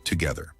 together.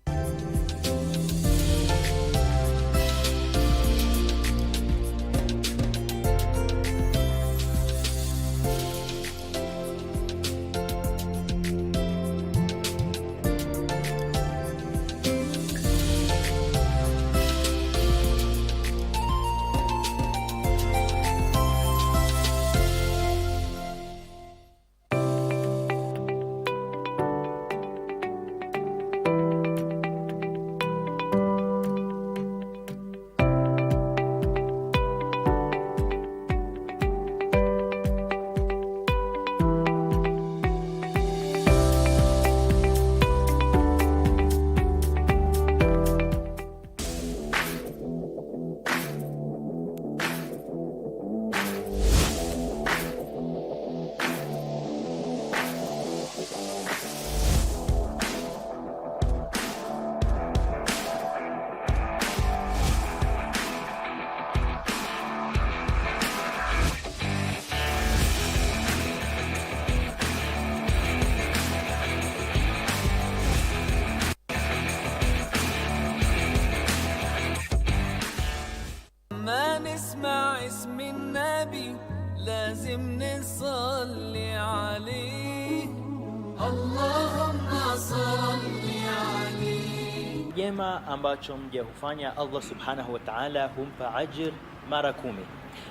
Jema ambacho mja hufanya Allah subhanahu wa ta'ala humpa ajir mara 10,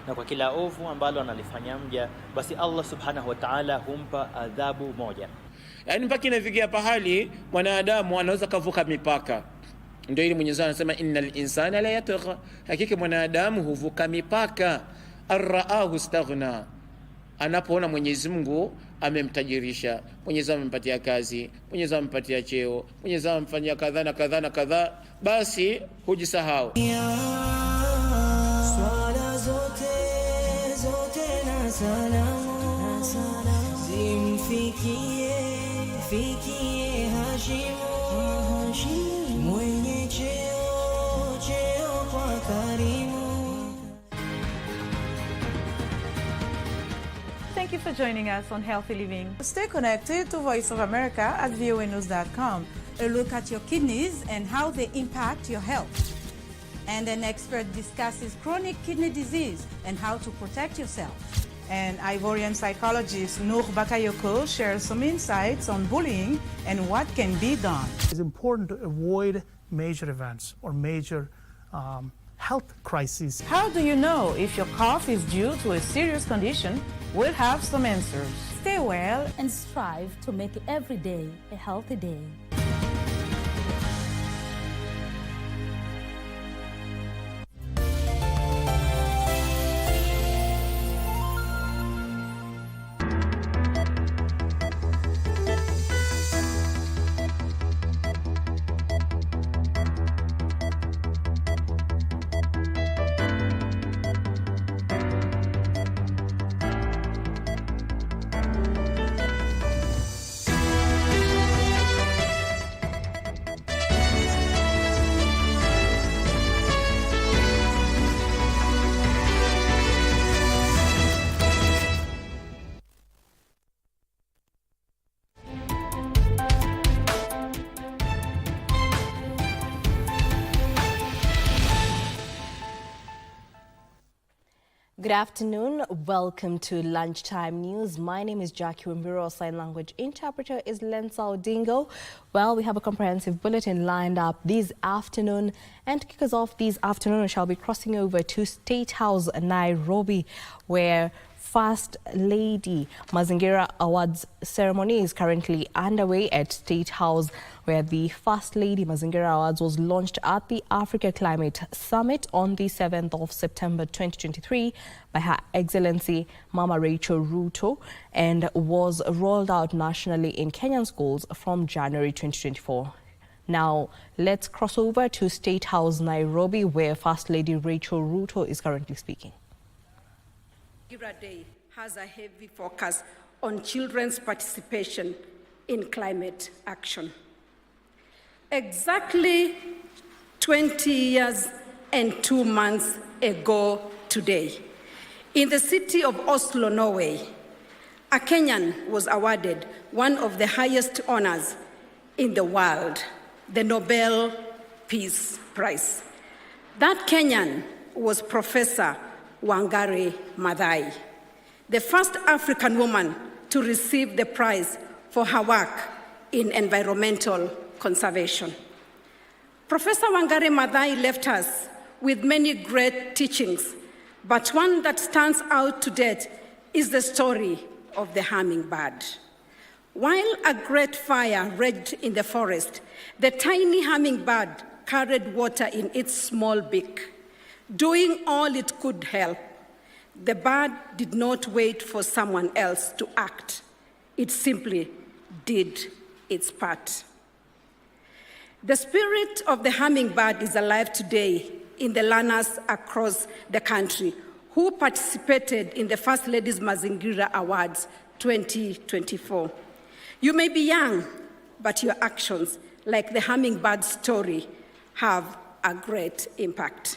na kwa kila ovu ambalo analifanya mja basi Allah subhanahu wa ta'ala humpa adhabu 1. Yaani mpaka inafikia pahali mwanadamu anaweza kuvuka mipaka. Ndio ile Mwenyezi Mungu anasema innal insana la yatgha, hakika mwanadamu huvuka mipaka. Arraahu staghna, anapoona Mwenyezi Mungu amemtajirisha, Mwenyezi Mungu amempatia kazi, Mwenyezi Mungu amempatia cheo, Mwenyezi Mungu amfanyia kadha na kadha na kadha, basi hujisahau. Swala zote na salamu zimfikie Hashimu mwenye cheo kwa karimu. Thank you for joining us on Healthy Living. Stay connected to Voice of America at voanews.com. A look at your kidneys and how they impact your health. And an expert discusses chronic kidney disease and how to protect yourself. And Ivorian psychologist Noor Bakayoko shares some insights on bullying and what can be done. It's important to avoid major events or major health crises. How do you know if your cough is due to a serious condition? We'll have some answers. Stay well and strive to make every day a healthy day. Good afternoon. Welcome to Lunchtime News. My name is Jackie Wambiru. Our sign language interpreter is Lensa Odingo. Well, we have a comprehensive bulletin lined up this afternoon. And to kick us off this afternoon, we shall be crossing over to State House, Nairobi, where First Lady Mazingira Awards ceremony is currently underway at State House, where the First Lady Mazingira Awards was launched at the Africa Climate Summit on the 7th of September 2023 by Her Excellency Mama Rachel Ruto, and was rolled out nationally in Kenyan schools from January 2024. Now, let's cross over to State House, Nairobi, where First Lady Rachel Ruto is currently speaking. Mazingira Day has a heavy focus on children's participation in climate action. Exactly 20 years and 2 months ago today, in the city of Oslo, Norway, a Kenyan was awarded one of the highest honors in the world, the Nobel Peace Prize. That Kenyan was Professor Wangari Maathai, the first African woman to receive the prize for her work in environmental conservation. Professor Wangari Maathai left us with many great teachings, but one that stands out to date is the story of the hummingbird. While a great fire raged in the forest, the tiny hummingbird carried water in its small beak. Doing all it could help, the bird did not wait for someone else to act. It simply did its part. The spirit of the hummingbird is alive today in the learners across the country who participated in the First Lady's Mazingira Awards 2024. You may be young, but your actions, like the hummingbird story, have a great impact.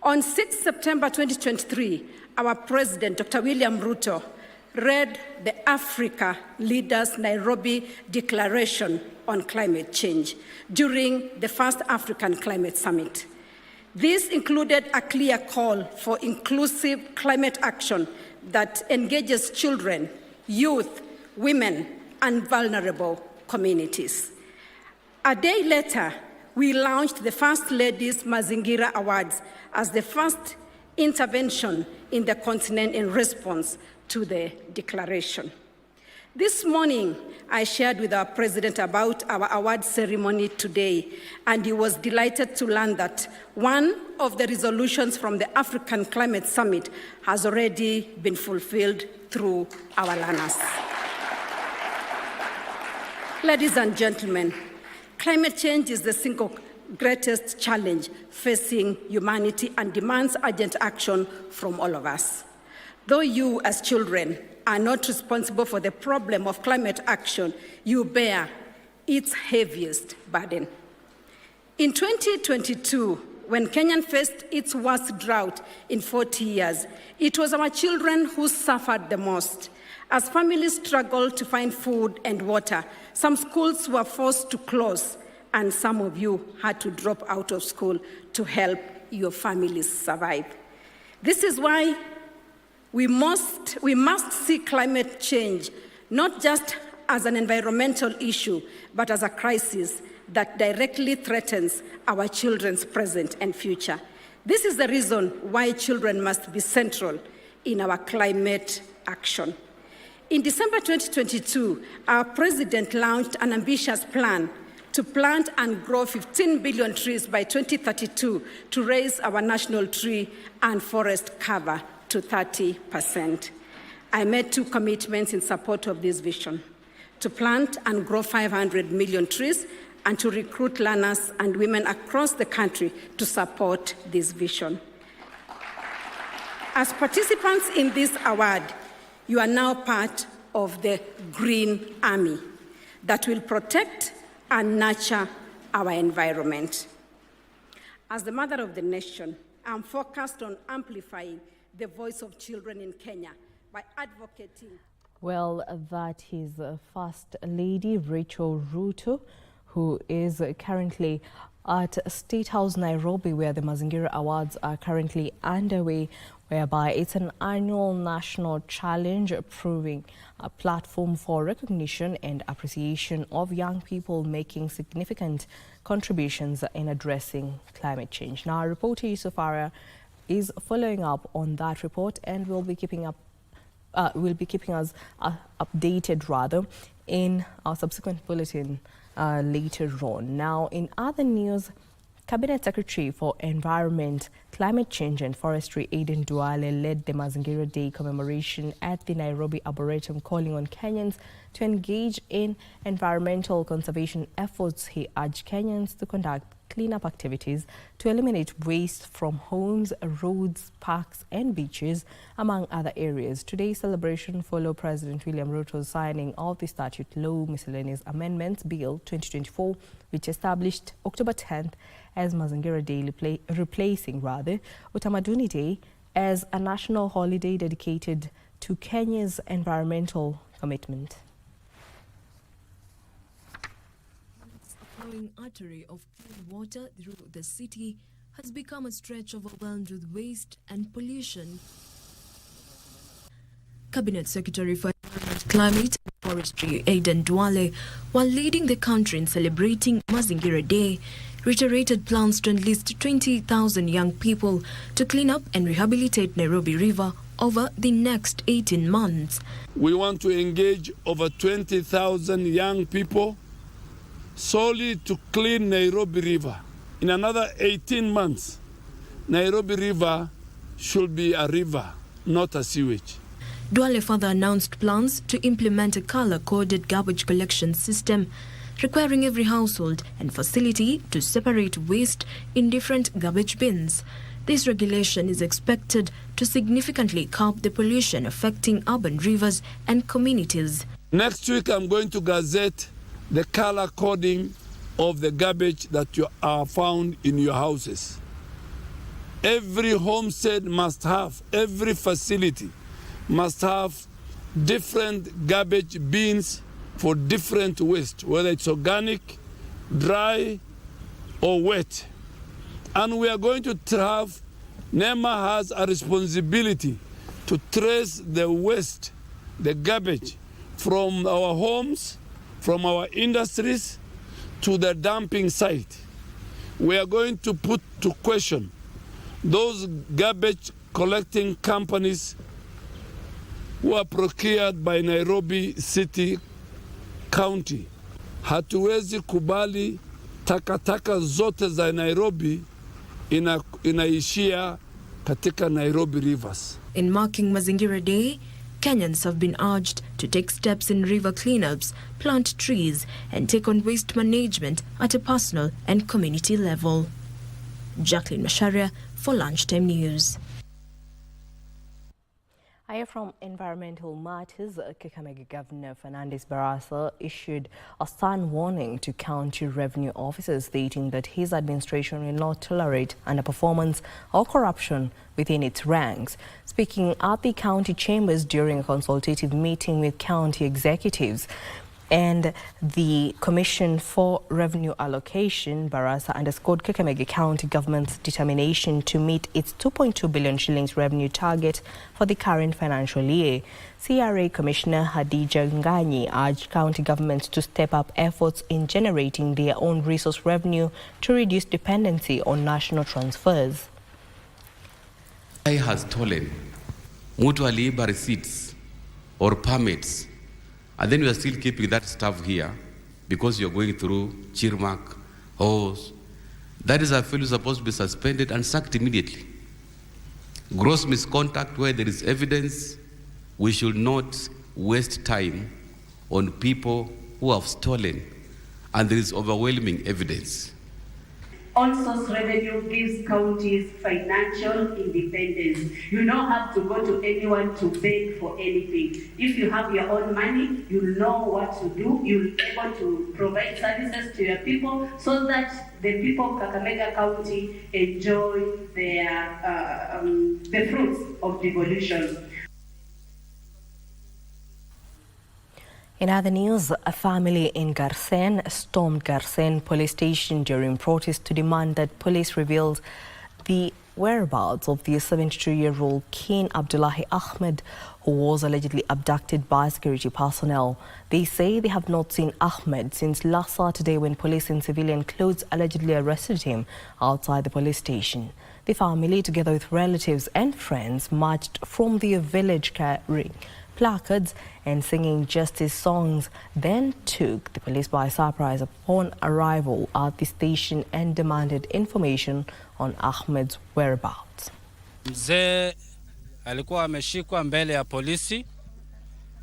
On 6 September 2023, our President, Dr. William Ruto, read the Africa Leaders Nairobi Declaration on Climate Change during the first African Climate Summit. This included a clear call for inclusive climate action that engages children, youth, women, and vulnerable communities. A day later, we launched the First Lady's Mazingira Awards as the first intervention in the continent in response to the declaration. This morning, I shared with our president about our award ceremony today, and he was delighted to learn that one of the resolutions from the African Climate Summit has already been fulfilled through our learners. Ladies and gentlemen, climate change is the single greatest challenge facing humanity and demands urgent action from all of us. Though you, as children, are not responsible for the problem of climate action, you bear its heaviest burden. In 2022, when Kenya faced its worst drought in 40 years, it was our children who suffered the most. As families struggled to find food and water, some schools were forced to close, and some of you had to drop out of school to help your families survive. This is why we must see climate change not just as an environmental issue, but as a crisis that directly threatens our children's present and future. This is the reason why children must be central in our climate action. In December 2022, our president launched an ambitious plan to plant and grow 15 billion trees by 2032 to raise our national tree and forest cover to 30%. I made 2 commitments in support of this vision: to plant and grow 500 million trees and to recruit learners and women across the country to support this vision. As participants in this award, you are now part of the Green Army that will protect and nurture our environment. As the mother of the nation, I'm focused on amplifying the voice of children in Kenya by advocating. Well, that is First Lady Rachel Ruto, who is currently at State House, Nairobi, where the Mazingira Awards are currently underway, whereby it's an annual national challenge proving a platform for recognition and appreciation of young people making significant contributions in addressing climate change. Now, our reporter Yusuf Arya is following up on that report and will be keeping us updated in our subsequent bulletin later on. Now, in other news, Cabinet Secretary for Environment, Climate Change and Forestry Aden Duale led the Mazingira Day commemoration at the Nairobi Arboretum, calling on Kenyans to engage in environmental conservation efforts. He urged Kenyans to conduct cleanup activities to eliminate waste from homes, roads, parks and beaches, among other areas. Today's celebration followed President William Ruto's signing of the Statute Law Miscellaneous Amendments Bill 2024, which established October 10th as Mazingira Day, replacing Utamaduni Day as a national holiday dedicated to Kenya's environmental commitment. flowing artery of clean water through the city has become a stretch overwhelmed with waste and pollution. Cabinet Secretary for Environment, Climate and Forestry Aidan Duale, while leading the country in celebrating Mazingira Day, reiterated plans to enlist 20,000 young people to clean up and rehabilitate Nairobi River over the next 18 months. We want to engage over 20,000 young people solely to clean Nairobi River. In another 18 months, Nairobi River should be a river, not a sewage. Duale further announced plans to implement a color-coded garbage collection system, requiring every household and facility to separate waste in different garbage bins. This regulation is expected to significantly curb the pollution affecting urban rivers and communities. Next week, I'm going to gazette the color coding of the garbage that you are found in your houses. Every homestead must have, every facility must have different garbage bins for different waste, whether it's organic, dry, or wet. And we are going to have, NEMA has a responsibility to trace the waste, the garbage, from our homes, from our industries, to the dumping site. We are going to put to question those garbage collecting companies who are procured by Nairobi City County. Hatuwezi kubali takataka zote za Nairobi inaishia katika Nairobi rivers. In marking Mazingira Day, Kenyans have been urged to take steps in river cleanups, plant trees, and take on waste management at a personal and community level. Jacqueline Masharia for Lunchtime News. From environmental matters, Kakamega Governor Fernandes Barasa issued a stern warning to county revenue officers, stating that his administration will not tolerate underperformance or corruption within its ranks. Speaking at the county chambers during a consultative meeting with county executives and the Commission for Revenue Allocation, Barasa underscored Kakamega County government's determination to meet its 2.2 billion shillings revenue target for the current financial year. CRA Commissioner Hadija Nganyi urged county governments to step up efforts in generating their own resource revenue to reduce dependency on national transfers. Has stolen mutual receipts or permits, and then we are still keeping that stuff here because you're going through Chirmak, Hose. That is a fellow supposed to be suspended and sacked immediately. Gross misconduct where there is evidence, we should not waste time on people who have stolen and there is overwhelming evidence. On-source revenue gives counties financial independence. You don't have to go to anyone to beg for anything. If you have your own money, you'll know what to do. You'll be able to provide services to your people so that the people of Kakamega County enjoy the fruits of devolution. In other news, a family in Garsen stormed Garsen police station during protest to demand that police revealed the whereabouts of the 72-year-old King Abdullahi Ahmed, who was allegedly abducted by security personnel. They say they have not seen Ahmed since last Saturday when police in civilian clothes allegedly arrested him outside the police station. The family, together with relatives and friends, marched from their village carrying placards and singing justice songs, then took the police by surprise upon arrival at the station and demanded information on Ahmed's whereabouts. Mzee alikuwa ameshikwa mbele ya polisi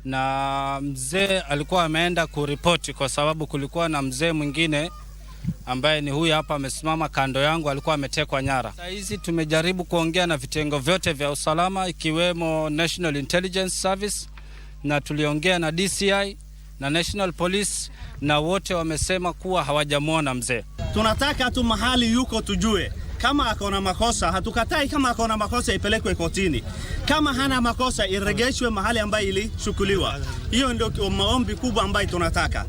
na mzee alikuwa ameenda kuripoti kwa sababu kulikuwa na mzee mwingine ambaye ni huyu hapa amesimama kando yangu, alikuwa ametekwa nyara. Sasa hizi tumejaribu kuongea na vitengo vyote vya usalama ikiwemo National Intelligence Service, na tuliongea na DCI na National Police, na wote wamesema kuwa hawajamuona mzee. Tunataka tu mahali yuko tujue. Kama akona makosa, hatukatai kama akona makosa ipelekwe kotini. Kama hana makosa irejeshwe mahali ambayo ilishukuliwa. Hiyo ndio maombi kubwa ambayo tunataka.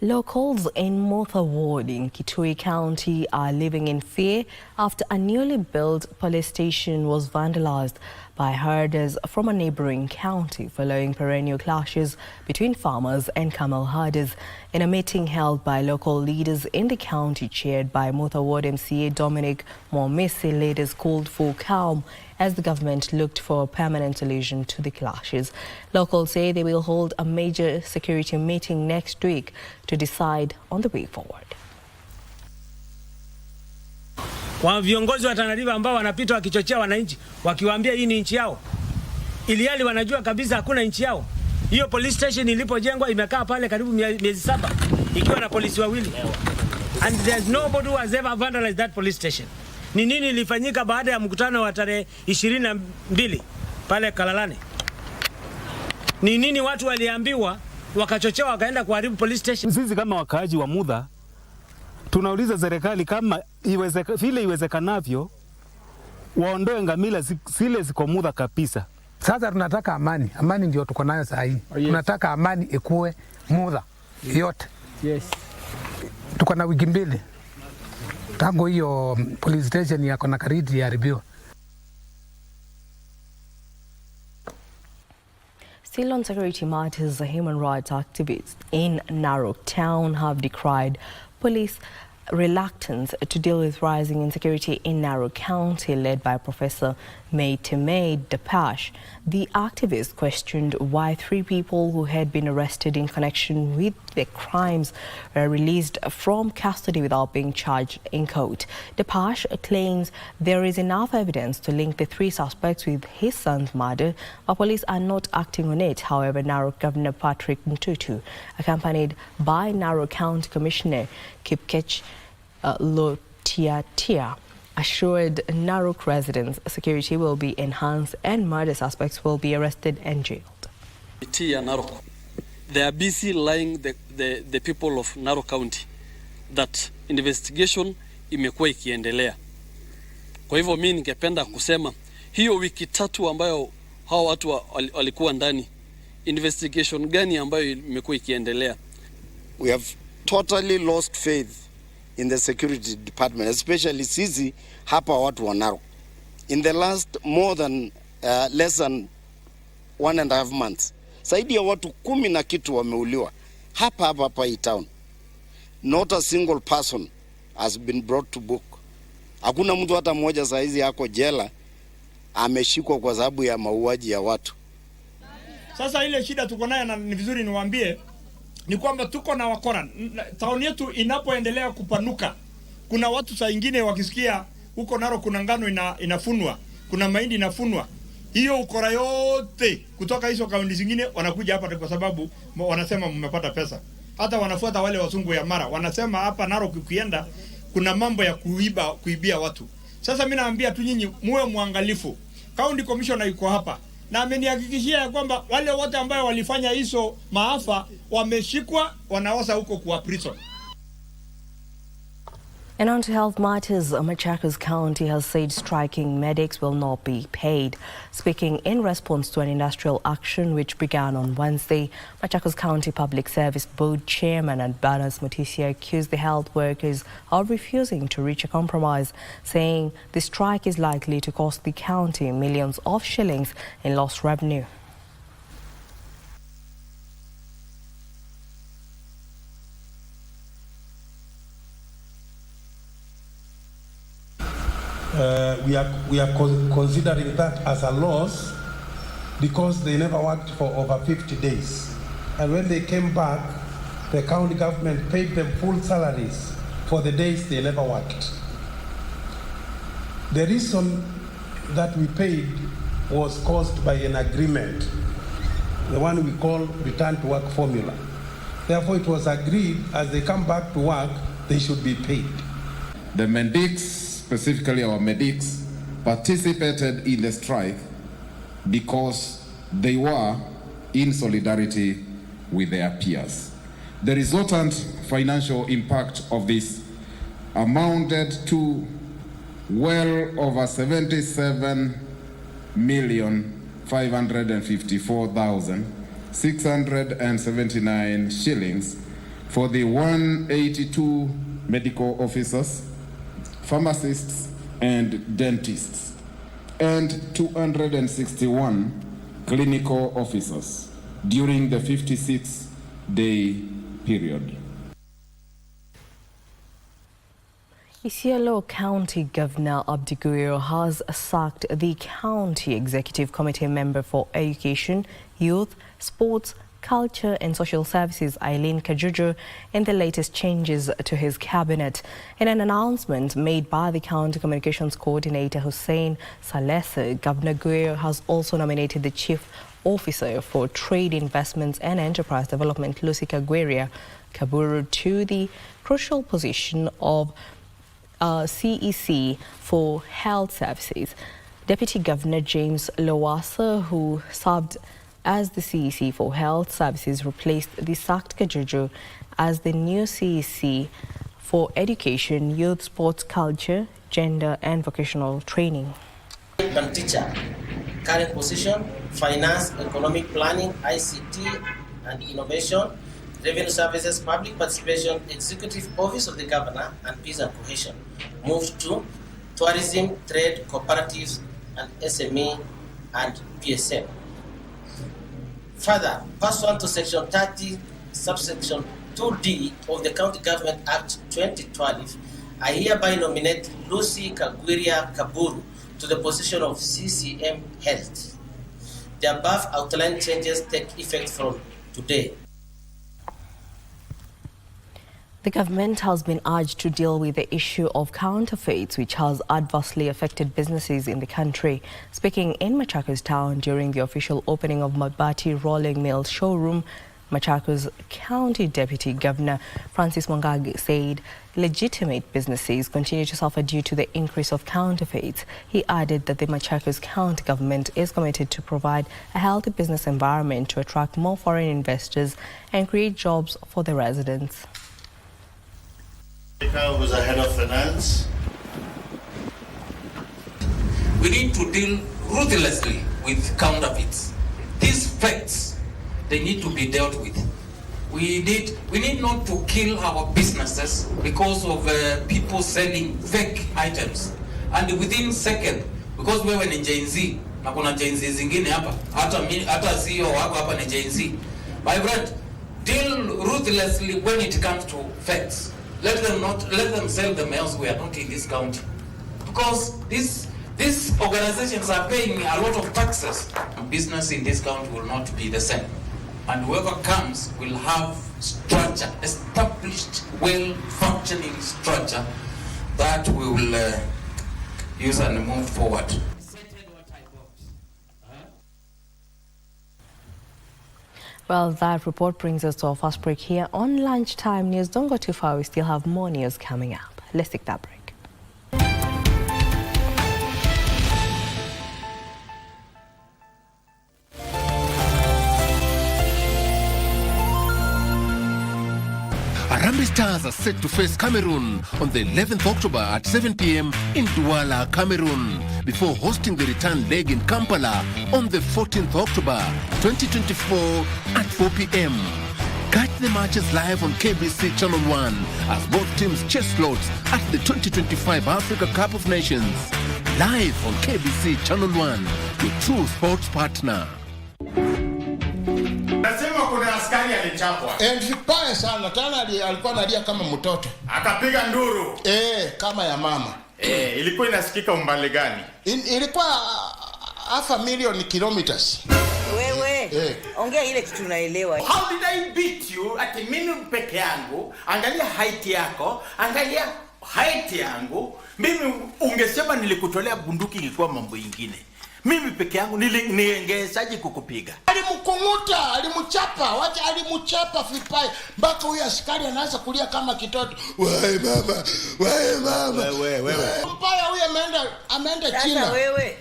Locals in Motha Ward in Kitui County are living in fear after a newly built police station was vandalized by herders from a neighboring county following perennial clashes between farmers and camel herders. In a meeting held by local leaders in the county chaired by Motha Ward MCA Dominic Momisi, leaders called for calm as the government looked for a permanent solution to the clashes. Locals say they will hold a major security meeting next week to decide on the way forward. Kwa viongozi wa Tana River ambao wanapita wakichochea wananchi wakiwaambia hii ni nchi yao, ilihali wanajua kabisa hakuna nchi yao. Hiyo police station ilipojengwa imekaa pale karibu miezi 7 ikiwa na polisi wawili, and there's nobody who has ever vandalized that police station. Ni nini ilifanyika baada ya mkutano wa tarehe 22 pale Kalalane? Ni nini watu waliambiwa wakachochewa wakaenda kuharibu police station? Sisi kama wakaaji wa Mudha tunauliza serikali kama vile iwezekanavyo waondoe ngamila zile ziko Mudha kabisa. Sasa tunataka amani. Amani ndio tuko nayo saa hii. Oh, yes. Tunataka amani ikuwe Mudha yote. Yes. Tuko na wiki mbili tangu hiyo police station ya Kona Karidi yaharibiwa. Still on security matters, the human rights activists in Narok town have decried police reluctance to deal with rising insecurity in Narok County, led by Professor Maytemay Dapash. The activists questioned why 3 people who had been arrested in connection with the crimes were released from custody without being charged in court. Dapash claims there is enough evidence to link the 3 suspects with his son's murder, but police are not acting on it. However, Narok Governor Patrick Ntutu, accompanied by Narok County Commissioner Kipkech Lotiatia, assured Narok residents security will be enhanced and murder suspects will be arrested and jailed. Narok, they are busy lying the people of Narok County that investigation imekuwa ikiendelea. Kwa hivyo mimi ningependa kusema hiyo wiki 3 ambayo hao watu walikuwa ndani, investigation gani ambayo imekuwa ikiendelea? We have totally lost faith in the security department, especially sisi hapa watu wa Narok. In the last more than less than 1.5 months, zaidi ya watu 10 na kitu wameuliwa hapa hii town. Not a single person has been brought to book. Hakuna mtu hata mmoja saizi yako jela ameshikwa kwa sababu ya mauaji ya watu. Sasa ile shida tuko nayo, na ni vizuri niwaambie, ni kwamba tuko na wakora. Tauni yetu inapoendelea kupanuka, kuna watu saa nyingine wakisikia huko Narok kuna ngano inafunwa, kuna mahindi inafunwa, hiyo ukora yote kutoka hizo kaunti zingine wanakuja hapa kwa sababu wanasema mmepata pesa. Hata wanafuata wale wazungu ya mara, wanasema hapa Narok ukienda kuna mambo ya kuibia watu. Sasa mimi naambia tu nyinyi muwe muangalifu. County Commissioner yuko hapa na amenihakikishia ya kwamba wale wote ambao walifanya hizo maafa wameshikwa, wanaosa huko kwa prison. And on to health matters, Machakos County has said striking medics will not be paid. Speaking in response to an industrial action which began on Wednesday, Machakos County Public Service Board Chairman Adbanas Mutisia accused the health workers of refusing to reach a compromise, saying the strike is likely to cost the county millions of shillings in lost revenue. We are considering that as a loss because they never worked for over 50 days. And when they came back, the county government paid them full salaries for the days they never worked. The reason that we paid was caused by an agreement, the one we call return to work formula. Therefore, it was agreed as they come back to work, they should be paid. The medics, specifically our medics, participated in the strike because they were in solidarity with their peers. The resultant financial impact of this amounted to well over 77,554,679 shillings, for the 182 medical officers, pharmacists, and dentists, and 261 clinical officers during the 56-day period. Isiolo County Governor Abdiguiro has sacked the County Executive Committee member for Education, Youth, Sports, Culture and Social Services, Eileen Kajuju, in the latest changes to his cabinet. In an announcement made by the County Communications Coordinator Hussein Salese, Governor Guiro has also nominated the Chief Officer for Trade, Investments and Enterprise Development, Lucy Kagweria Kaburu, to the crucial position of CEC for Health Services. Deputy Governor James Lowassa, who served as the CEC for Health Services, replaced the sacked Kajuju as the new CEC for Education, Youth, Sports, Culture, Gender and Vocational Training. And teacher, current position, Finance, Economic Planning, ICT and Innovation, Revenue Services, Public Participation, Executive Office of the Governor and Peace and Cohesion. Moved to Tourism, Trade, Cooperatives and SME and PSM. Further, pursuant to Section 30, subsection 2D of the County Government Act 2012, I hereby nominate Lucy Kagweria Kaburu to the position of CCM Health. The above outlined changes take effect from today. The government has been urged to deal with the issue of counterfeits, which has adversely affected businesses in the country. Speaking in Machakos town during the official opening of Mabati Rolling Mill showroom, Machakos County Deputy Governor Francis Mwangagi said legitimate businesses continue to suffer due to the increase of counterfeits. He added that the Machakos County government is committed to provide a healthy business environment to attract more foreign investors and create jobs for the residents. Who's the head of finance? We need to deal ruthlessly with counterfeits. These facts, they need to be dealt with. We need not to kill our businesses because of people selling fake items. And within second, because wewe ni Gen Z, na kuna Gen Z zingine hapa, hata CEO wako hapa ni Gen Z. My friend, deal ruthlessly when it comes to facts. Let them sell them elsewhere, not in this county. Because these organizations are paying a lot of taxes. Business in this county will not be the same. And whoever comes will have structure, established, well-functioning structure that we will use and move forward. Well, that report brings us to our first break here on Lunchtime News. Don't go too far, we still have more news coming up. Let's take that break. Harambee Stars are set to face Cameroon on the 11th October at 7 p.m. in Douala, Cameroon, before hosting the return leg in Kampala on the 14th October 2024 at 4 p.m. Catch the matches live on KBC Channel 1 as both teams chase slots at the 2025 Africa Cup of Nations. Live on KBC Channel 1, your true sports partner. Nasema kuna askari alichapwa. Vibaya sana, tena alikuwa analia kama mtoto. Akapiga nduru. Kama ya mama. Ilikuwa inasikika umbali gani? Ilikuwa 500,000 kilometers. Wewe, ongea ile kitu unaelewa. How did I beat you ati mimi peke yangu? Angalia height yako, angalia height yangu. Mimi ungesema nilikutolea bunduki ilikuwa mambo ingine. Mimi peke yangu niengezaje kukupiga? Alimkunguta, alimchapa, wacha alimchapa vibaya. Mpaka huyu askari anaanza kulia kama kitoto. Wewe mama, wewe mama. Wewe. Mbaya huyu ameenda China. Sasa wewe,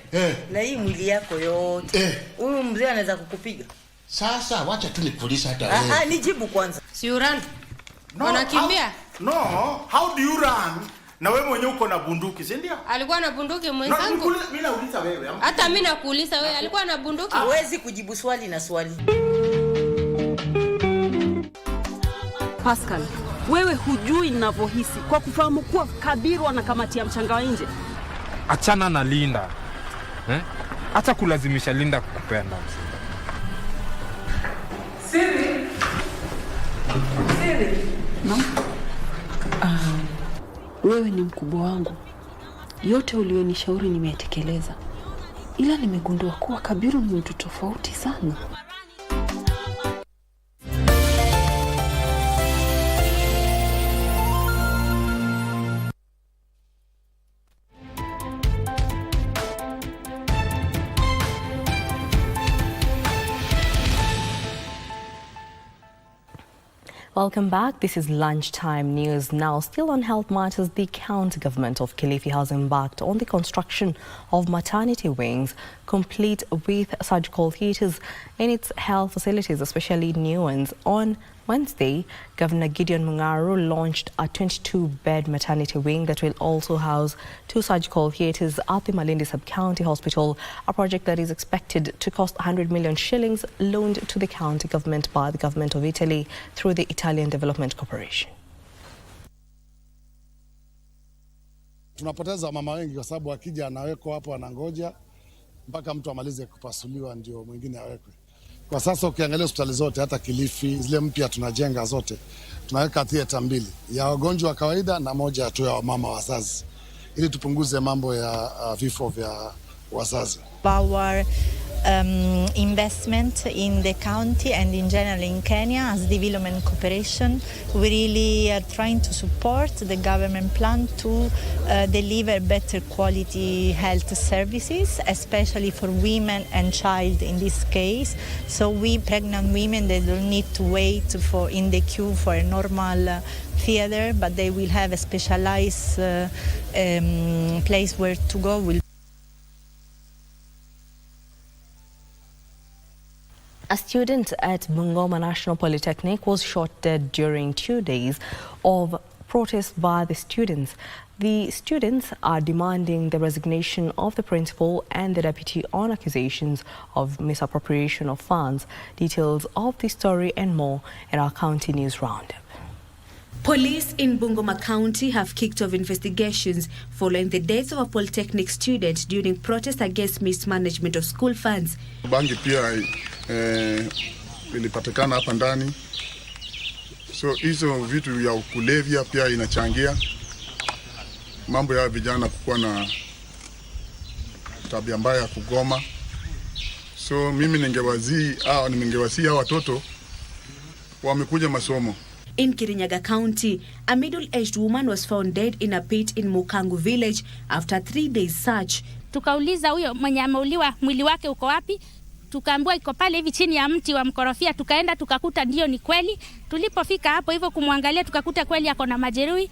na hii mwili yako yote. Huyu mzee anaweza kukupiga. Sasa wacha tu nikuuliza hata wewe. Nijibu kwanza. Si urani? Unakimbia? No, how do you run? Na wewe mwenyewe uko na bunduki, si ndio? Alikuwa na bunduki mwenzangu. Mimi nauliza wewe. Hata mimi nakuuliza wewe, alikuwa na bunduki? Hawezi kujibu swali na swali. Pascal, wewe hujui ninavyohisi kwa kufahamu kuwa Kabiru anakamatia mchanga wa nje. Achana na Linda. Acha kulazimisha Linda kukupenda. Siri. No. Wewe ni mkubwa wangu. Yote ulionishauri nimetekeleza. Ila nimegundua kuwa Kabiru ni mtu tofauti sana. Welcome back. This is Lunchtime News. Now, still on health matters, the county government of Kilifi has embarked on the construction of maternity wings, complete with surgical theatres in its health facilities, especially new ones. On Wednesday, Governor Gideon Mung'aro launched a 22-bed maternity wing that will also house 2 surgical theatres at the Malindi Sub-County Hospital, a project that is expected to cost 100 million shillings, loaned to the county government by the government of Italy through the Italian Development Corporation. Tunapoteza mama wengi kwa sababu akija anawekwa hapo anangoja mpaka mtu amalize kupasuliwa ndio mwingine awekwe. Kwa sasa ukiangalia hospitali zote hata Kilifi zile mpya tunajenga zote tunaweka theater 2 ya wagonjwa wa kawaida na moja tu ya mama wazazi ili tupunguze mambo ya vifo vya wazazi. Our investment in the county and in general in Kenya as development cooperation, we really are trying to support the government plan to deliver better quality health services, especially for women and child in this case. So pregnant women, they don't need to wait in the queue for a normal theater, but they will have a specialized place where to go. A student at Bungoma National Polytechnic was shot dead during 2 days of protest by the students. The students are demanding the resignation of the principal and the deputy on accusations of misappropriation of funds. Details of the story and more in our county news roundup. Police in Bungoma County have kicked off investigations following the death of a polytechnic student during protest against mismanagement of school funds. Bangi pia ilipatikana hapa ndani. So hizo vitu vya kulevya pia inachangia mambo ya vijana kukuwa na tabia mbaya ya kugoma. So mimi ningewazii watoto wamekuja masomo. In Kirinyaga County, a middle-aged woman was found dead in a pit in Mukangu village after 3 days search. Tukauliza huyo mwenye ameuliwa mwili wake uko wapi? Tukaambiwa iko pale hivi chini ya mti wa mkorofia. Tukaenda tukakuta ndio ni kweli. Tulipofika hapo hivyo kumwangalia tukakuta kweli ako na majeruhi.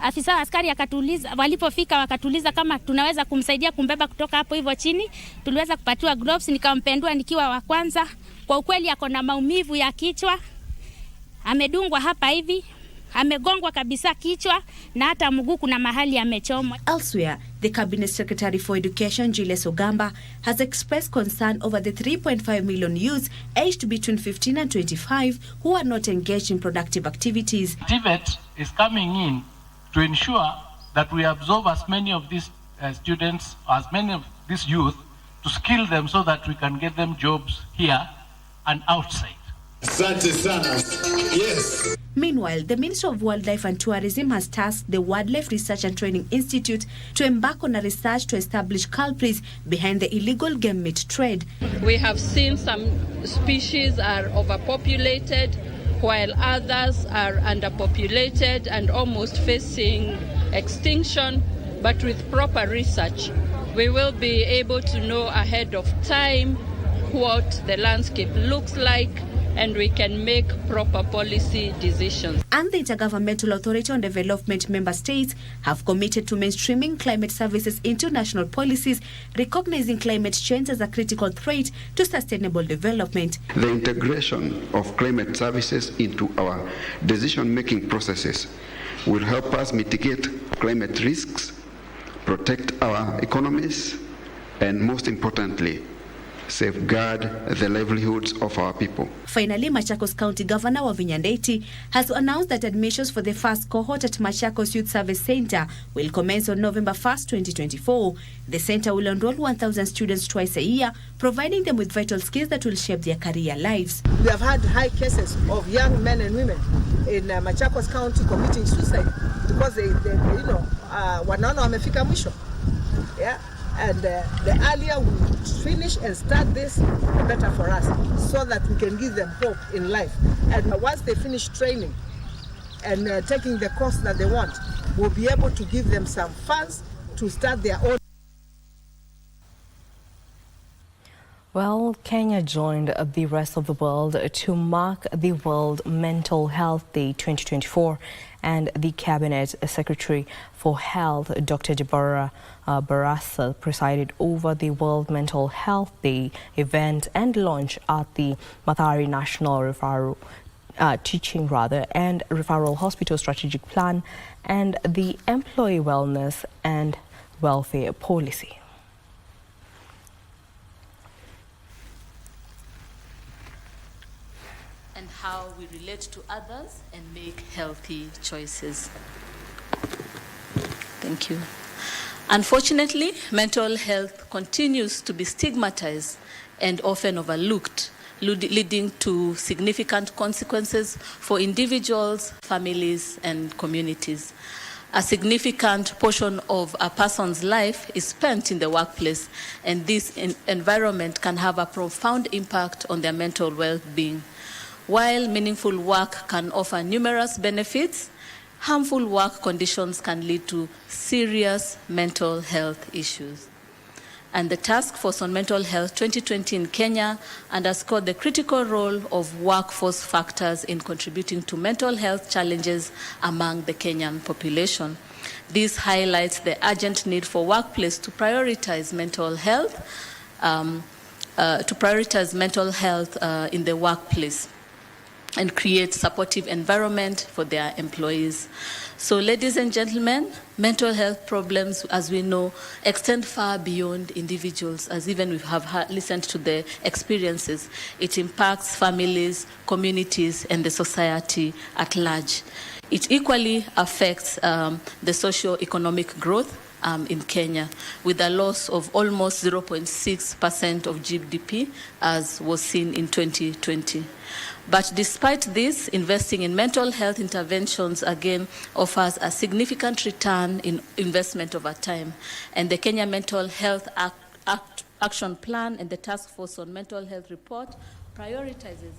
Afisa askari akatuuliza, walipofika wakatuuliza kama tunaweza kumsaidia kumbeba kutoka hapo hivyo chini. Tuliweza kupatiwa gloves, nikampendua nikiwa wa kwanza. Kwa ukweli ako na maumivu ya kichwa. Amedungwa hapa hivi, amegongwa kabisa kichwa na hata mguu kuna mahali amechomwa. Elsewhere, the Cabinet Secretary for Education, Julius Ogamba, has expressed concern over the 3.5 million youths aged between 15 and 25 who are not engaged in productive activities. TVET is coming in to ensure that we absorb as many of these students, as many of these youth, to skill them so that we can get them jobs here and outside. Yes. Meanwhile, the Ministry of Wildlife and Tourism has tasked the Wildlife Research and Training Institute to embark on a research to establish culprits behind the illegal game meat trade. We have seen some species are overpopulated, while others are underpopulated and almost facing extinction. But with proper research, we will be able to know ahead of time what the landscape looks like, and we can make proper policy decisions. And the Intergovernmental Authority on Development member states have committed to mainstreaming climate services into national policies, recognizing climate change as a critical threat to sustainable development. The integration of climate services into our decision-making processes will help us mitigate climate risks, protect our economies, and most importantly, safeguard the livelihoods of our people. Finally, Machakos County Governor Wavinya Ndeti has announced that admissions for the first cohort at Machakos Youth Service Center will commence on November 1st, 2024. The center will enroll 1,000 students twice a year, providing them with vital skills that will shape their career lives. We have had high cases of young men and women in Machakos County committing suicide because they wanaona wamefika mwisho. Yeah. And the earlier we finish and start this, the better for us, so that we can give them hope in life. And once they finish training and taking the course that they want, we'll be able to give them some funds to start their own. Well, Kenya joined the rest of the world to mark the World Mental Health Day 2024, and the Cabinet Secretary for Health, Dr. Deborah Barasa, presided over the World Mental Health Day event and launch at the Mathari National Referral and Referral Hospital Strategic Plan and the Employee Wellness and Welfare Policy. And how we relate to others and make healthy choices. Thank you. Unfortunately, mental health continues to be stigmatized and often overlooked, leading to significant consequences for individuals, families, and communities. A significant portion of a person's life is spent in the workplace, and this environment can have a profound impact on their mental well-being. While meaningful work can offer numerous benefits, harmful work conditions can lead to serious mental health issues. And the Task Force on Mental Health 2020 in Kenya underscored the critical role of workforce factors in contributing to mental health challenges among the Kenyan population. This highlights the urgent need for workplace to prioritize mental health, in the workplace, and create supportive environment for their employees. So, ladies and gentlemen, mental health problems, as we know, extend far beyond individuals, as even we have listened to the experiences. It impacts families, communities, and the society at large. It equally affects the socio-economic growth in Kenya, with a loss of almost 0.6% of GDP, as was seen in 2020. But despite this, investing in mental health interventions again offers a significant return in investment over time. And the Kenya Mental Health Action Plan and the Task Force on Mental Health report prioritizes.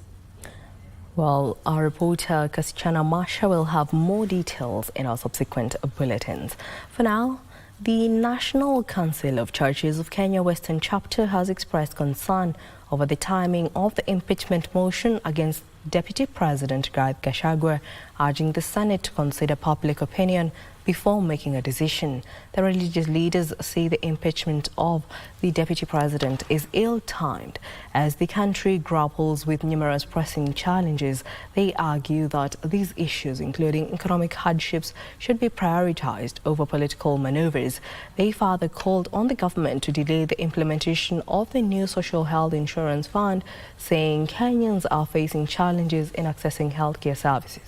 Well, our reporter Kasichana Masha will have more details in our subsequent bulletins. For now, the National Council of Churches of Kenya Western Chapter has expressed concern over the timing of the impeachment motion against Deputy President Rigathi Gachagua, urging the Senate to consider public opinion before making a decision. The religious leaders say the impeachment of the Deputy President is ill-timed as the country grapples with numerous pressing challenges. They argue that these issues, including economic hardships, should be prioritized over political maneuvers. They further called on the government to delay the implementation of the new Social Health Insurance Fund, saying Kenyans are facing challenges in accessing healthcare services.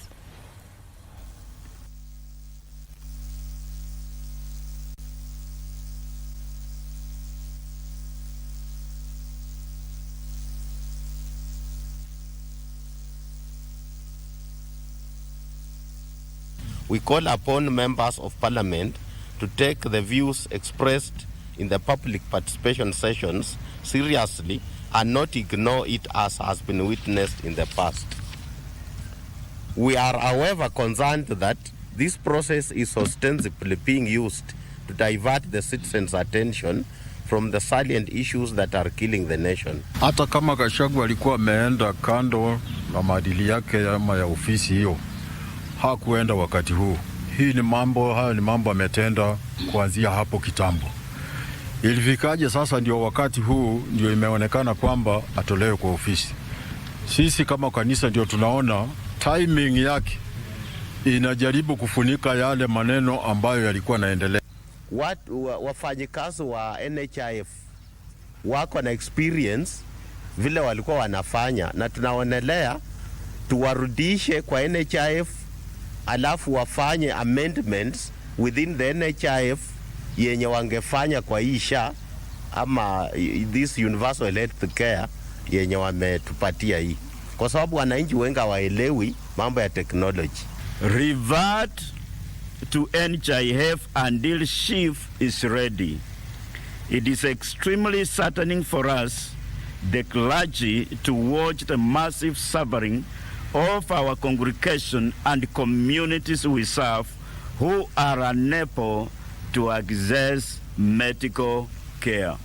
We call upon members of parliament to take the views expressed in the public participation sessions seriously and not ignore it as has been witnessed in the past. We are, however, concerned that this process is ostensibly being used to divert the citizens' attention from the salient issues that are killing the nation. Hata kama Gachagua alikuwa ameenda kando na maadili yake ama ya ofisi hiyo, hakuenda wakati huu. Haya ni mambo ametenda kuanzia hapo kitambo. Ilifikaje sasa ndio wakati huu ndio imeonekana kwamba atolewe kwa ofisi? Sisi kama kanisa ndio tunaona timing yake inajaribu kufunika yale maneno ambayo yalikuwa naendelea. Wafanyikazi wa NHIF wako na experience vile walikuwa wanafanya, na tunaonelea tuwarudishe kwa NHIF alafu wafanye amendments within the NHIF yenye wangefanya kwa isha ama this universal health care yenye wametupatia hii, kwa sababu wananchi wengi hawaelewi mambo ya technology. Revert to NHIF until SHIF is ready. It is extremely saddening for us, the clergy, to watch the massive suffering of our congregation and communities we serve who are unable to access medical care.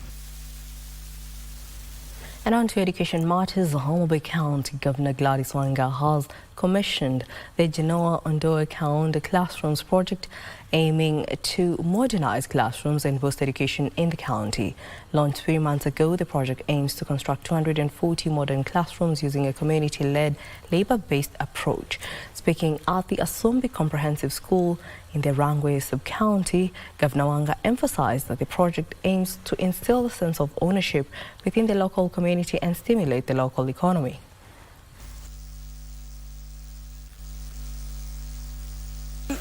And on to education matters, the Homa Bay County Governor Gladys Wanga has commissioned the Genoa Ondoa County Classrooms project aiming to modernize classrooms and boost education in the county. Launched 3 months ago, the project aims to construct 240 modern classrooms using a community-led, labor-based approach. Speaking at the Asumbi Comprehensive School in the Rangwe sub-county, Governor Wanga emphasized that the project aims to instill a sense of ownership within the local community and stimulate the local economy.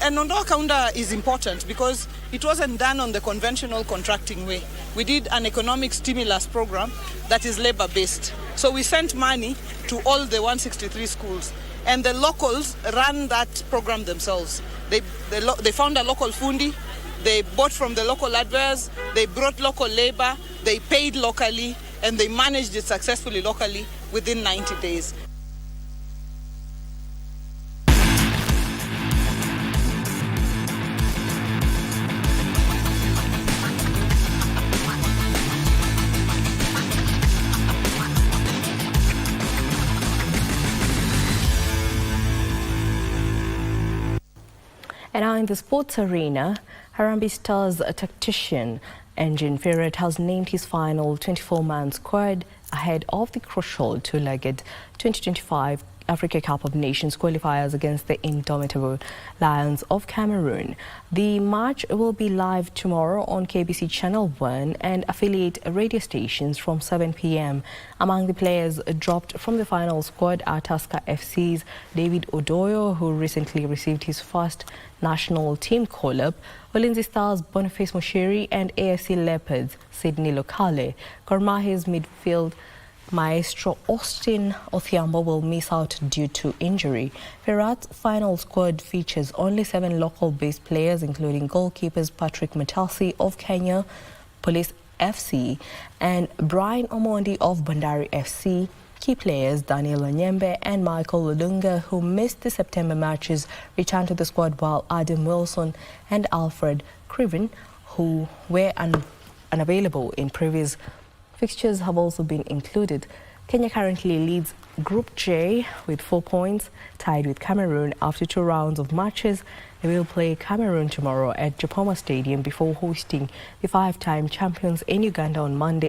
And Ondoa County is important because it wasn't done on the conventional contracting way. We did an economic stimulus program that is labor-based. So we sent money to all the 163 schools, and the locals ran that program themselves. They found a local fundi, they bought from the local adverts, they brought local labor, they paid locally, and they managed it successfully locally within 90 days. And now in the sports arena, Harambee Stars tactician Engin Ferret has named his final 24-man squad ahead of the crucial two-legged 2025 Africa Cup of Nations qualifiers against the indomitable Lions of Cameroon. The match will be live tomorrow on KBC Channel 1 and affiliate radio stations from 7 p.m. Among the players dropped from the final squad are Tusker FC's David Odoyo, who recently received his first national team call-up, Ulinzi Stars' Boniface Moshiri, and AFC Leopards' Sydney Lokale. Gor Mahia's midfield maestro Austin Othiambo will miss out due to injury. Ferrat's final squad features only 7 local-based players, including goalkeepers Patrick Matasi of Kenya Police FC and Brian Omondi of Bandari FC. Key players Daniel Onyembe and Michael Ludunga, who missed the September matches, returned to the squad, while Adam Wilson and Alfred Criven, who were unavailable in previous fixtures, have also been included. Kenya currently leads Group J with 4 points, tied with Cameroon after 2 rounds of matches. They will play Cameroon tomorrow at Japoma Stadium before hosting the 5-time champions in Uganda on Monday.